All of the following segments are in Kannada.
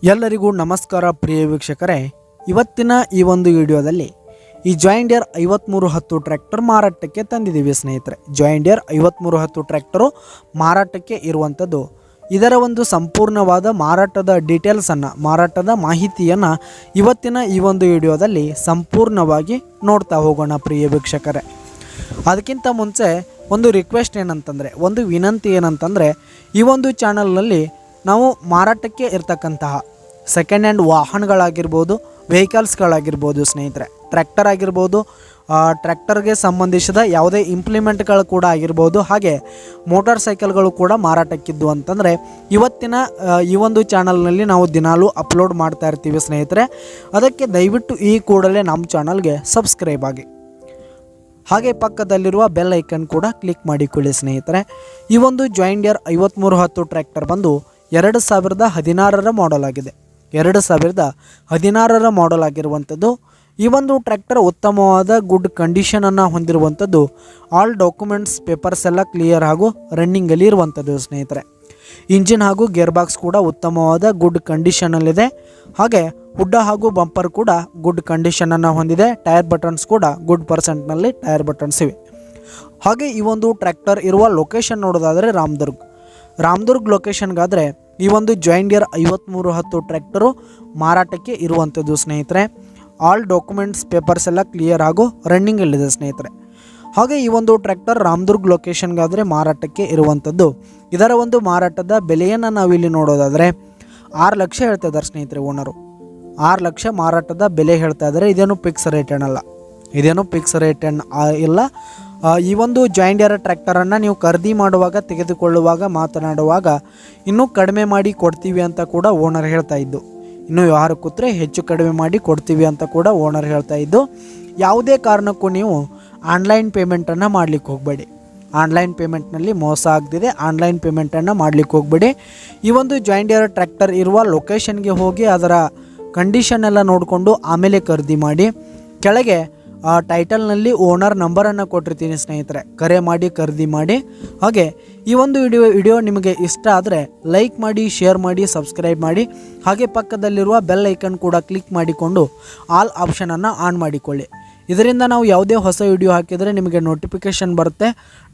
ಎಲ್ಲರಿಗೂ ನಮಸ್ಕಾರ ಪ್ರಿಯ ವೀಕ್ಷಕರೇ, ಇವತ್ತಿನ ಈ ಒಂದು ವಿಡಿಯೋದಲ್ಲಿ ಈ ಜಾಯಿಂಡಿಯರ್ 5310 ಟ್ರ್ಯಾಕ್ಟರ್ ಮಾರಾಟಕ್ಕೆ ತಂದಿದ್ದೀವಿ ಸ್ನೇಹಿತರೆ. ಜಾಯಿಂಡಿಯರ್ 5310 ಟ್ರ್ಯಾಕ್ಟರು ಮಾರಾಟಕ್ಕೆ ಇರುವಂಥದ್ದು. ಇದರ ಒಂದು ಸಂಪೂರ್ಣವಾದ ಮಾರಾಟದ ಡೀಟೇಲ್ಸನ್ನು, ಮಾರಾಟದ ಮಾಹಿತಿಯನ್ನು ಇವತ್ತಿನ ಈ ಒಂದು ವಿಡಿಯೋದಲ್ಲಿ ಸಂಪೂರ್ಣವಾಗಿ ನೋಡ್ತಾ ಹೋಗೋಣ ಪ್ರಿಯ ವೀಕ್ಷಕರೇ. ಅದಕ್ಕಿಂತ ಮುಂಚೆ ಒಂದು ರಿಕ್ವೆಸ್ಟ್ ಏನಂತಂದರೆ, ಒಂದು ವಿನಂತಿ ಏನಂತಂದರೆ, ಈ ಒಂದು ಚಾನಲ್ನಲ್ಲಿ ನಾವು ಮಾರಾಟಕ್ಕೆ ಇರ್ತಕ್ಕಂತಹ ಸೆಕೆಂಡ್ ಹ್ಯಾಂಡ್ ವಾಹನಗಳಾಗಿರ್ಬೋದು, ವೆಹಿಕಲ್ಸ್ಗಳಾಗಿರ್ಬೋದು ಸ್ನೇಹಿತರೆ, ಟ್ರ್ಯಾಕ್ಟರ್ ಆಗಿರ್ಬೋದು, ಟ್ರ್ಯಾಕ್ಟರ್ಗೆ ಸಂಬಂಧಿಸಿದ ಯಾವುದೇ ಇಂಪ್ಲಿಮೆಂಟ್ಗಳು ಕೂಡ ಆಗಿರ್ಬೋದು, ಹಾಗೆ ಮೋಟಾರ್ ಸೈಕಲ್ಗಳು ಕೂಡ ಮಾರಾಟಕ್ಕಿದ್ದು ಅಂತಂದರೆ ಇವತ್ತಿನ ಈ ಒಂದು ಚಾನಲ್ನಲ್ಲಿ ನಾವು ದಿನಾಲೂ ಅಪ್ಲೋಡ್ ಮಾಡ್ತಾ ಇರ್ತೀವಿ ಸ್ನೇಹಿತರೆ. ಅದಕ್ಕೆ ದಯವಿಟ್ಟು ಈ ಕೂಡಲೇ ನಮ್ಮ ಚಾನಲ್ಗೆ ಸಬ್ಸ್ಕ್ರೈಬ್ ಆಗಿ, ಹಾಗೆ ಪಕ್ಕದಲ್ಲಿರುವ ಬೆಲ್ ಐಕನ್ ಕೂಡ ಕ್ಲಿಕ್ ಮಾಡಿಕೊಳ್ಳಿ ಸ್ನೇಹಿತರೆ. ಈ ಒಂದು ಜಾಯಿಂಡಿಯರ್ 5310 ಟ್ರ್ಯಾಕ್ಟರ್ ಬಂದು 2016 ಮಾಡೆಲ್ ಆಗಿದೆ. 2016 ಮಾಡೆಲ್ ಆಗಿರುವಂಥದ್ದು. ಈ ಒಂದು ಟ್ರ್ಯಾಕ್ಟರ್ ಉತ್ತಮವಾದ ಗುಡ್ ಕಂಡೀಷನನ್ನು ಹೊಂದಿರುವಂಥದ್ದು. ಆಲ್ ಡಾಕ್ಯುಮೆಂಟ್ಸ್ ಪೇಪರ್ಸ್ ಎಲ್ಲ ಕ್ಲಿಯರ್ ಹಾಗೂ ರನ್ನಿಂಗಲ್ಲಿ ಇರುವಂಥದ್ದು ಸ್ನೇಹಿತರೆ. ಇಂಜಿನ್ ಹಾಗೂ ಗೇರ್ ಬಾಕ್ಸ್ ಕೂಡ ಉತ್ತಮವಾದ ಗುಡ್ ಕಂಡೀಷನಲ್ಲಿದೆ. ಹಾಗೆ ಹುಡ್ಡ ಹಾಗೂ ಬಂಪರ್ ಕೂಡ ಗುಡ್ ಕಂಡೀಷನನ್ನು ಹೊಂದಿದೆ. ಟೈರ್ ಬಟನ್ಸ್ ಕೂಡ ಗುಡ್ ಪರ್ಸೆಂಟ್ನಲ್ಲಿ ಟೈರ್ ಬಟನ್ಸ್ ಇವೆ. ಹಾಗೆ ಈ ಒಂದು ಟ್ರ್ಯಾಕ್ಟರ್ ಇರುವ ಲೊಕೇಶನ್ ನೋಡೋದಾದರೆ ರಾಮದುರ್ಗ್ ಲೊಕೇಶನ್ಗಾದರೆ ಈ ಒಂದು ಜಾಯಿಂಡಿಯರ್ 5310 ಟ್ರ್ಯಾಕ್ಟರು ಮಾರಾಟಕ್ಕೆ ಇರುವಂಥದ್ದು ಸ್ನೇಹಿತರೆ. ಆಲ್ ಡಾಕ್ಯುಮೆಂಟ್ಸ್ ಪೇಪರ್ಸ್ ಎಲ್ಲ ಕ್ಲಿಯರ್ ಹಾಗೂ ರನ್ನಿಂಗಲ್ಲಿದೆ ಸ್ನೇಹಿತರೆ. ಹಾಗೆ ಈ ಒಂದು ಟ್ರ್ಯಾಕ್ಟರ್ ರಾಮದುರ್ಗ್ ಲೊಕೇಶನ್ಗಾದರೆ ಮಾರಾಟಕ್ಕೆ ಇರುವಂಥದ್ದು. ಇದರ ಒಂದು ಮಾರಾಟದ ಬೆಲೆಯನ್ನು ನಾವಿಲ್ಲಿ ನೋಡೋದಾದರೆ 6 ಲಕ್ಷ ಹೇಳ್ತಾ ಇದ್ದಾರೆ ಸ್ನೇಹಿತರೆ ಓನರು. 6 ಲಕ್ಷ ಮಾರಾಟದ ಬೆಲೆ ಹೇಳ್ತಾ ಇದ್ದಾರೆ. ಇದೇನು ಫಿಕ್ಸ್ ರೇಟ್ ಏನಲ್ಲ, ಇದೇನು ಫಿಕ್ಸ್ ರೇಟ್ ಇಲ್ಲ. ಈ ಒಂದು ಜಾಯಿಂಡಿಯರ್ ಟ್ರ್ಯಾಕ್ಟರನ್ನು ನೀವು ಖರೀದಿ ಮಾಡುವಾಗ, ತೆಗೆದುಕೊಳ್ಳುವಾಗ, ಮಾತನಾಡುವಾಗ ಇನ್ನೂ ಕಡಿಮೆ ಮಾಡಿ ಕೊಡ್ತೀವಿ ಅಂತ ಕೂಡ ಓನರ್ ಹೇಳ್ತಾ ಇದ್ದು. ಇನ್ನೂ ವ್ಯವಹಾರ ಕೂತ್ರೆ ಹೆಚ್ಚು ಕಡಿಮೆ ಮಾಡಿ ಕೊಡ್ತೀವಿ ಅಂತ ಕೂಡ ಓನರ್ ಹೇಳ್ತಾ ಇದ್ದು. ಯಾವುದೇ ಕಾರಣಕ್ಕೂ ನೀವು ಆನ್ಲೈನ್ ಪೇಮೆಂಟನ್ನು ಮಾಡಲಿಕ್ಕೆ ಹೋಗಬೇಡಿ. ಆನ್ಲೈನ್ ಪೇಮೆಂಟ್ನಲ್ಲಿ ಮೋಸ ಆಗ್ತಿದೆ. ಆನ್ಲೈನ್ ಪೇಮೆಂಟನ್ನು ಮಾಡಲಿಕ್ಕೆ ಹೋಗಬೇಡಿ. ಈ ಒಂದು ಜಾಯಿಂಡಿಯರ್ ಟ್ರ್ಯಾಕ್ಟರ್ ಇರುವ ಲೊಕೇಶನ್ಗೆ ಹೋಗಿ ಅದರ ಕಂಡೀಷನ್ ಎಲ್ಲ ನೋಡಿಕೊಂಡು ಆಮೇಲೆ ಖರೀದಿ ಮಾಡಿ. ಕೆಳಗೆ ಟೈಟಲ್ನಲ್ಲಿ ಓನರ್ ನಂಬರನ್ನು ಕೊಟ್ಟಿರ್ತೀನಿ ಸ್ನೇಹಿತರೆ, ಕರೆ ಮಾಡಿ ಖರೀದಿ ಮಾಡಿ. ಹಾಗೆ ಈ ಒಂದು ವಿಡಿಯೋ ನಿಮಗೆ ಇಷ್ಟ ಆದರೆ ಲೈಕ್ ಮಾಡಿ, ಶೇರ್ ಮಾಡಿ, ಸಬ್ಸ್ಕ್ರೈಬ್ ಮಾಡಿ. ಹಾಗೆ ಪಕ್ಕದಲ್ಲಿರುವ ಬೆಲ್ ಐಕನ್ ಕೂಡ ಕ್ಲಿಕ್ ಮಾಡಿಕೊಂಡು ಆಲ್ ಆಪ್ಷನನ್ನು ಆನ್ ಮಾಡಿಕೊಳ್ಳಿ. ಇದರಿಂದ ನಾವು ಯಾವುದೇ ಹೊಸ ವಿಡಿಯೋ ಹಾಕಿದರೆ ನಿಮಗೆ ನೋಟಿಫಿಕೇಷನ್ ಬರುತ್ತೆ.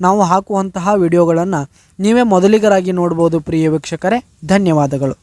ನಾವು ಹಾಕುವಂತಹ ವಿಡಿಯೋಗಳನ್ನು ನೀವೇ ಮೊದಲಿಗರಾಗಿ ನೋಡ್ಬೋದು ಪ್ರಿಯ ವೀಕ್ಷಕರೇ. ಧನ್ಯವಾದಗಳು.